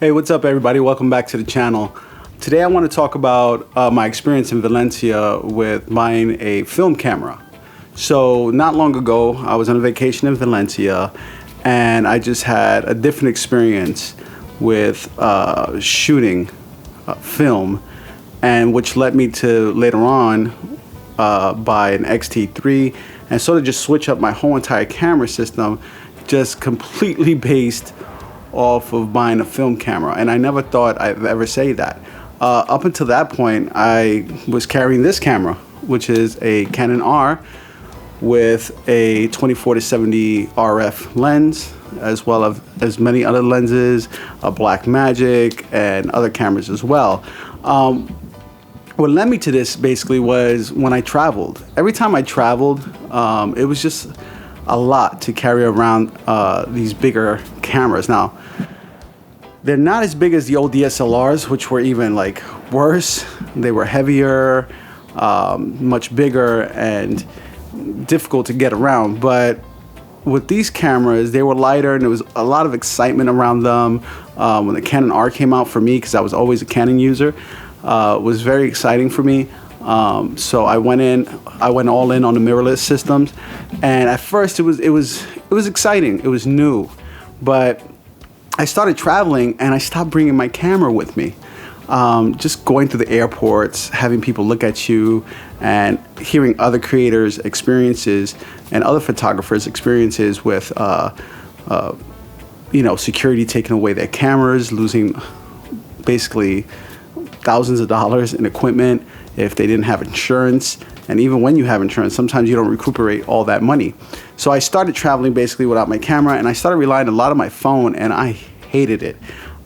Hey, what's up, everybody? Welcome back to the channel. Today I want to talk about my experience in Valencia with buying a film camera. So not long ago, I was on a vacation in Valencia, and I just had a different experience with shooting film, and which led me to later on buy an XT3 and sort of just switch up my whole entire camera system, just completely based off of buying a film camera. And I never thought I'd ever say that. Up until that point, I was carrying this camera, which is a Canon R with a 24-70 RF lens, as well as many other lenses, a Blackmagic, and other cameras as well. What led me to this basically was when I traveled. Every time I traveled, it was just a lot to carry around these bigger cameras. Now, they're not as big as the old DSLRs, which were even like worse. They were heavier, much bigger, and difficult to get around. But with these cameras, they were lighter, and there was a lot of excitement around them. When the Canon R came out, for me, because I was always a Canon user, was very exciting for me. So I went all in on the mirrorless systems, and at first it was exciting. It was new, but I started traveling and I stopped bringing my camera with me. Just going through the airports, having people look at you, and hearing other creators' experiences and other photographers' experiences with, security taking away their cameras, losing basically thousands of dollars in equipment if they didn't have insurance. And even when you have insurance, sometimes you don't recuperate all that money. So I started traveling basically without my camera, and I started relying a lot on my phone, and I hated it.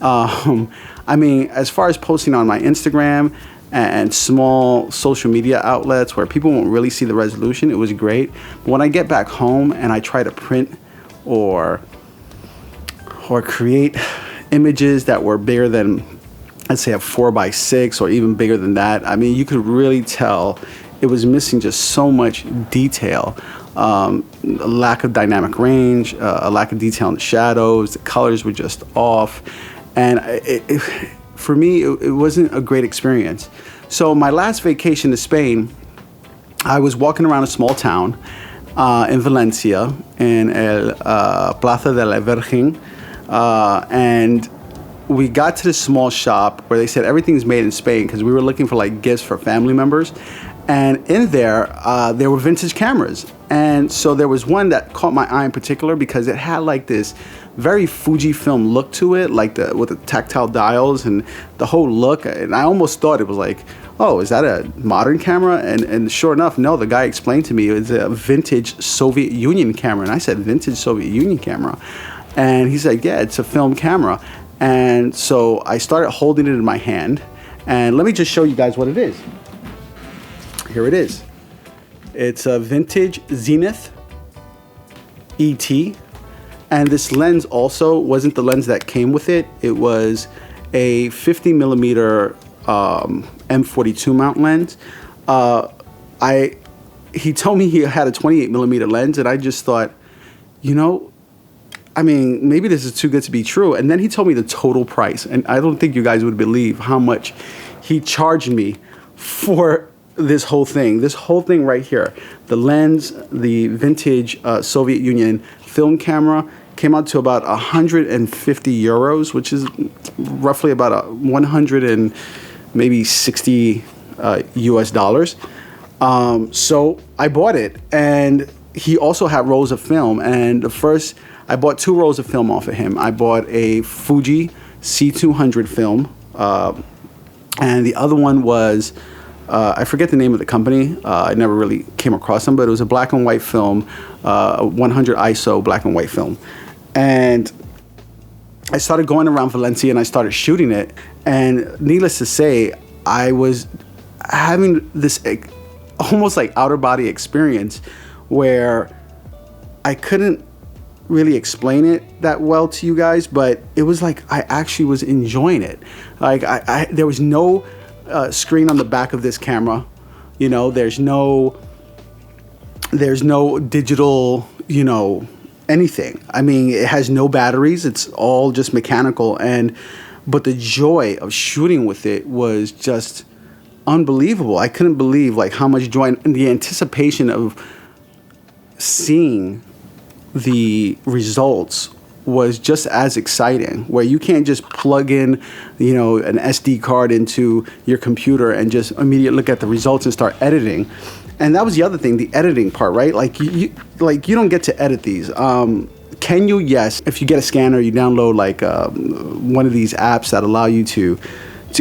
I mean, as far as posting on my Instagram and small social media outlets where people won't really see the resolution, it was great. But when I get back home and I try to print or create images that were bigger than, let's say, a 4x6 or even bigger than that, I mean, you could really tell it was missing just so much detail. A lack of dynamic range, a lack of detail in the shadows, the colors were just off. And for me, it wasn't a great experience. So my last vacation to Spain, I was walking around a small town in Valencia, in Plaza de la Virgen, and we got to this small shop where they said everything's made in Spain, because we were looking for like gifts for family members. And in there were vintage cameras. And so there was one that caught my eye in particular because it had like this very Fujifilm look to it, like with the tactile dials and the whole look. And I almost thought it was like, oh, is that a modern camera? And sure enough, no, the guy explained to me it was a vintage Soviet Union camera. And I said, vintage Soviet Union camera? And he said, yeah, it's a film camera. And so I started holding it in my hand. And let me just show you guys what it is. Here it is. It's a vintage Zenith ET. And this lens also wasn't the lens that came with it. It was a 50 millimeter M42 mount lens. He told me he had a 28 millimeter lens, and I just thought, I mean, maybe this is too good to be true. And then he told me the total price, and I don't think you guys would believe how much he charged me for this whole thing right here. The lens, the vintage Soviet Union film camera, came out to about 150 euros, which is roughly about 100 and maybe 60 US dollars. So I bought it, and he also had rolls of film. And I bought 2 rolls of film off of him. I bought a Fuji C200 film, and the other one was, I forget the name of the company. I never really came across them, but it was a black and white film, 100 ISO black and white film. And I started going around Valencia and I started shooting it. And needless to say, I was having this almost like outer body experience where I couldn't really explain it that well to you guys, but it was like I actually was enjoying it. Like there was no screen on the back of this camera. There's no digital, anything. I mean, it has no batteries. It's all just mechanical. And but the joy of shooting with it was just unbelievable. I couldn't believe like how much joy and the anticipation of seeing the results was just as exciting, where you can't just plug in, you know, an SD card into your computer and just immediately look at the results and start editing. And that was the other thing, the editing part, right? Like you don't get to edit these. Can you? Yes. If you get a scanner, you download like one of these apps that allow you to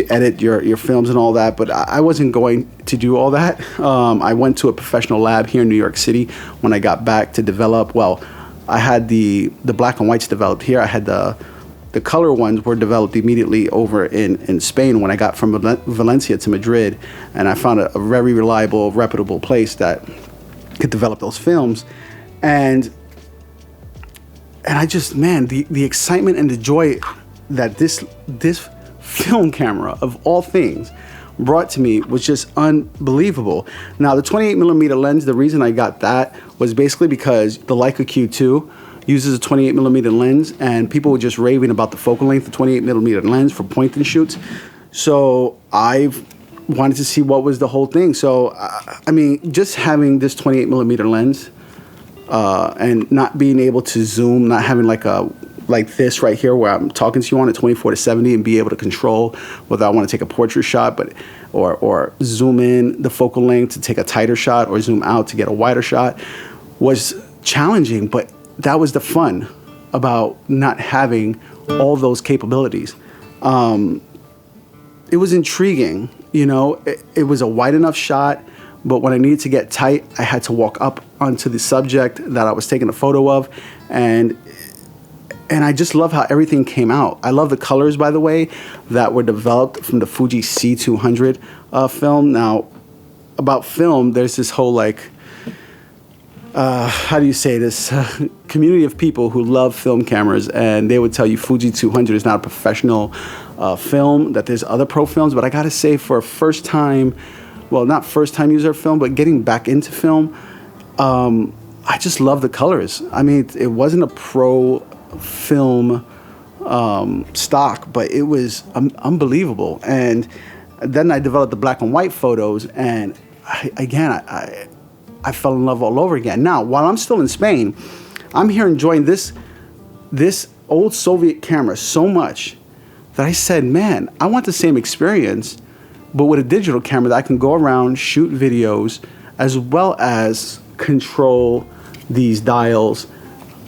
edit your films and all that. But I wasn't going to do all that. I went to a professional lab here in New York City when I got back to develop. Well, I had the black and whites developed here. I had the color ones were developed immediately over in Spain when I got from Valencia to Madrid, and I found a very reliable, reputable place that could develop those films. And I just, man, the excitement and the joy that this film camera of all things brought to me was just unbelievable. Now, the 28mm lens, the reason I got that was basically because the Leica Q2 uses a 28mm lens, and people were just raving about the focal length of 28mm lens for point and shoots. So I wanted to see what was the whole thing. So, I mean, just having this 28mm lens and not being able to zoom, not having like this right here where I'm talking to you on at 24-70 and be able to control whether I want to take a portrait shot, or zoom in the focal length to take a tighter shot, or zoom out to get a wider shot, was challenging. But that was the fun about not having all those capabilities. It was intriguing, you know. It was a wide enough shot, but when I needed to get tight, I had to walk up onto the subject that I was taking a photo of, and I just love how everything came out. I love the colors, by the way, that were developed from the Fuji C200 film. Now, about film, there's this whole like, how do you say this, community of people who love film cameras, and they would tell you Fuji 200 is not a professional film, that there's other pro films. But I gotta say, for a first time, well, not first time user of film, but getting back into film, I just love the colors. I mean, it wasn't a pro film stock, but it was unbelievable. And then I developed the black and white photos, and I fell in love all over again. Now, while I'm still in Spain, I'm here enjoying this old Soviet camera so much that I said, man, I want the same experience, but with a digital camera that I can go around, shoot videos, as well as control these dials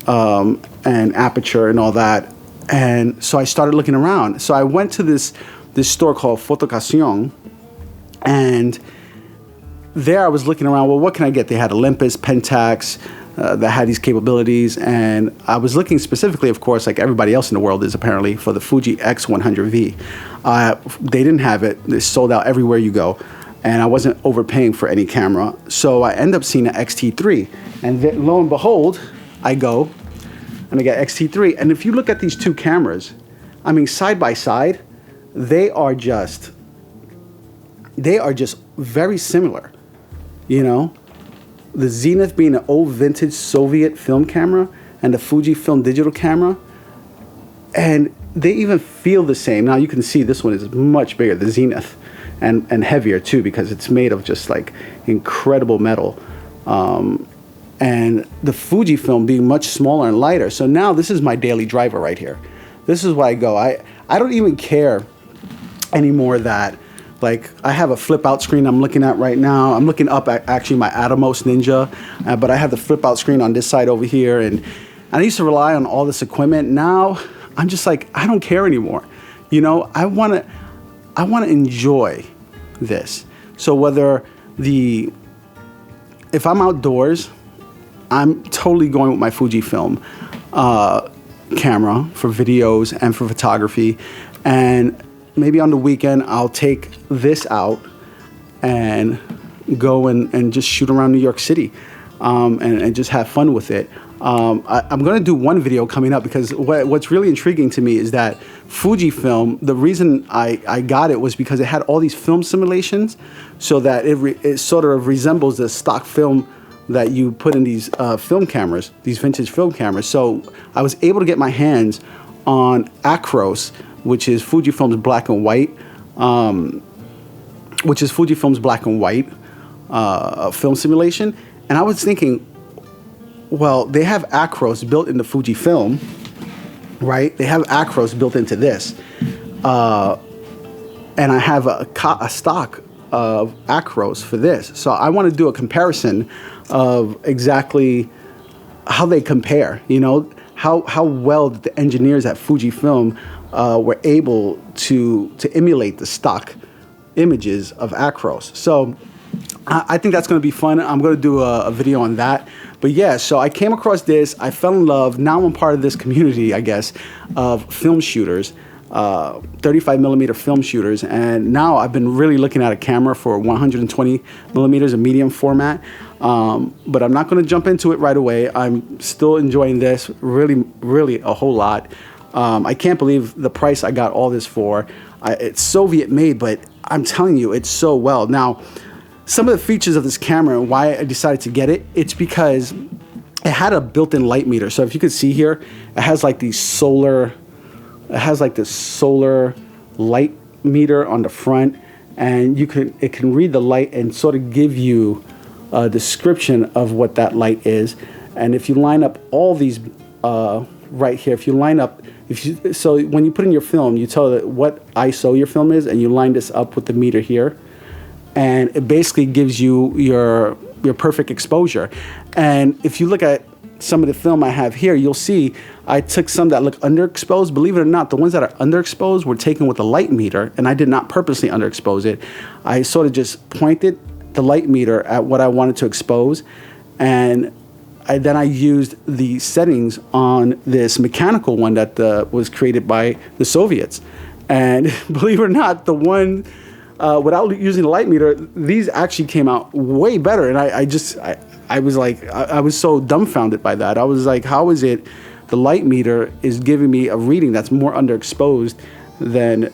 and aperture and all that. And so I started looking around. So I went to this store called Fotocasion, and there I was looking around, well, what can I get? They had Olympus, Pentax, that had these capabilities, and I was looking specifically, of course, like everybody else in the world is apparently, for the Fuji X100V. They didn't have it. They sold out everywhere you go, and I wasn't overpaying for any camera. So I end up seeing an XT3, and then, lo and behold, I go and I get XT3. And if you look at these two cameras, I mean, side by side, they are just very similar, you know? The Zenith being an old vintage Soviet film camera and the Fujifilm digital camera, and they even feel the same. Now you can see this one is much bigger, the Zenith, and heavier too, because it's made of just like incredible metal. And the Fujifilm being much smaller and lighter. So now this is my daily driver right here. This is where I go. I don't even care anymore that, like, I have a flip out screen I'm looking at right now. I'm looking up at actually my Atomos Ninja, but I have the flip out screen on this side over here. And I used to rely on all this equipment. Now I'm just like, I don't care anymore. You know, I want to enjoy this. So if I'm outdoors, I'm totally going with my Fujifilm camera for videos and for photography. And maybe on the weekend, I'll take this out and go and just shoot around New York City and just have fun with it. I'm going to do one video coming up, because what's really intriguing to me is that Fujifilm, the reason I got it was because it had all these film simulations, so that it sort of resembles the stock film that you put in these film cameras, these vintage film cameras. So I was able to get my hands on Acros which is Fujifilm's black and white, film simulation. And I was thinking, well, they have Acros built into Fujifilm, right? They have Acros built into this. And I have a stock of Acros for this. So I want to do a comparison of exactly how they compare, you know, how well the engineers at Fujifilm were able to emulate the stock images of Acros. So I think that's going to be fun. I'm going to do a video on that. But yeah, so I came across this. I fell in love. Now I'm part of this community, I guess, of film shooters, 35 millimeter film shooters. And now I've been really looking at a camera for 120 millimeters, a medium format. But I'm not going to jump into it right away. I'm still enjoying this really a whole lot. I can't believe the price I got all this for. It's Soviet made, but I'm telling you, it's so well. Now, some of the features of this camera and why I decided to get it, it's because it had a built-in light meter. So if you could see here, it has like this solar light meter on the front, and it can read the light and sort of give you a description of what that light is. And if you line up all these right here, so when you put in your film, you tell it what ISO your film is, and you line this up with the meter here, and it basically gives you your perfect exposure. And if you look at some of the film I have here, you'll see I took some that look underexposed. Believe it or not, the ones that are underexposed were taken with a light meter, and I did not purposely underexpose it. I sort of just pointed the light meter at what I wanted to expose, and then I used the settings on this mechanical one that was created by the Soviets. And believe it or not, the one without using the light meter, these actually came out way better. And I was so dumbfounded by that. I was like, how is it the light meter is giving me a reading that's more underexposed than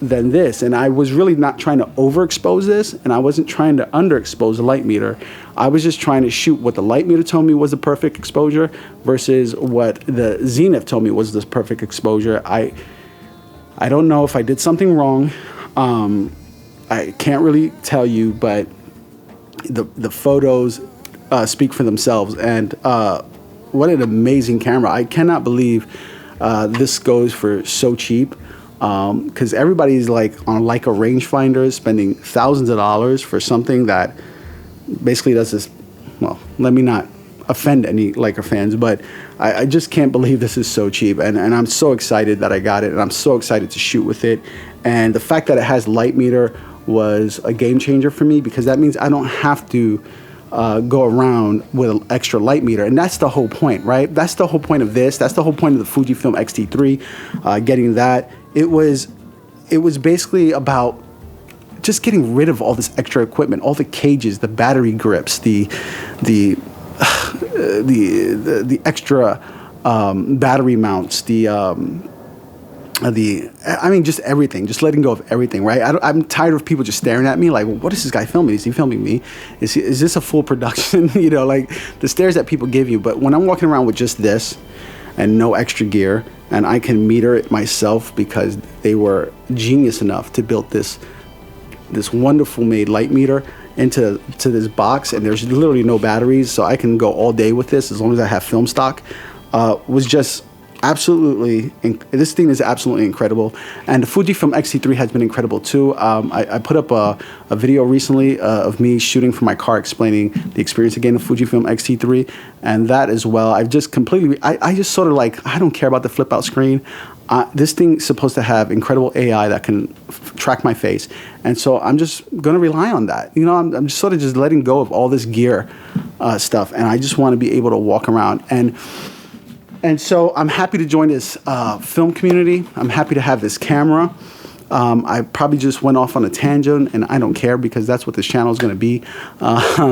this? And I was really not trying to overexpose this, and I wasn't trying to underexpose the light meter. I was just trying to shoot what the light meter told me was the perfect exposure versus what the Zenith told me was the perfect exposure. I don't know if I did something wrong. I can't really tell you, but the photos speak for themselves. And what an amazing camera. I cannot believe this goes for so cheap, because everybody's like on Leica rangefinders spending thousands of dollars for something that basically does this. Well, let me not offend any Leica fans, but I just can't believe this is so cheap. And I'm so excited that I got it, and I'm so excited to shoot with it. And the fact that it has light meter was a game changer for me, because that means I don't have to go around with an extra light meter. And that's the whole point, right? That's the whole point of this. That's the whole point of the Fujifilm X-T3, getting that. It was basically about just getting rid of all this extra equipment, all the cages, the battery grips, the extra battery mounts, just everything, just letting go of everything, right? I'm tired of people just staring at me like, well, what is this guy filming? Is he filming me? Is this a full production? You know, like the stares that people give you. But when I'm walking around with just this and no extra gear, and I can meter it myself because they were genius enough to build this wonderful made light meter into this box, and there's literally no batteries, so I can go all day with this as long as I have film stock, was just absolutely, this thing is absolutely incredible. And the Fujifilm X-T3 has been incredible too. I put up a video recently of me shooting from my car explaining the experience again of Fujifilm X-T3, and that as well. I've just completely, I just sort of like, I don't care about the flip out screen. This thing's supposed to have incredible AI that can track my face, and so I'm just going to rely on that. You know, I'm just sort of just letting go of all this gear stuff, and I just want to be able to walk around. And so I'm happy to join this film community. I'm happy to have this camera. I probably just went off on a tangent, and I don't care, because that's what this channel is going to be.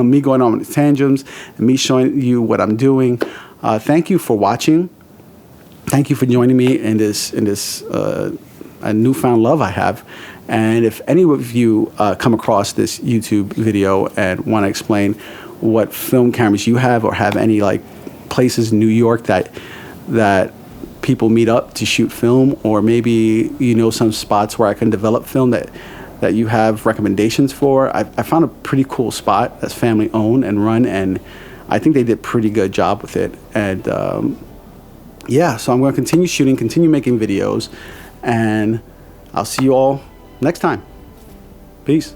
Me going on with tangents and me showing you what I'm doing. Thank you for watching. Thank you for joining me in this newfound love I have. And if any of you come across this YouTube video and want to explain what film cameras you have, or have any like places in New York that people meet up to shoot film, or maybe you know some spots where I can develop film that you have recommendations for. I found a pretty cool spot that's family owned and run, and I think they did a pretty good job with it. And yeah, so I'm going to continue shooting, continue making videos, and I'll see you all next time. Peace.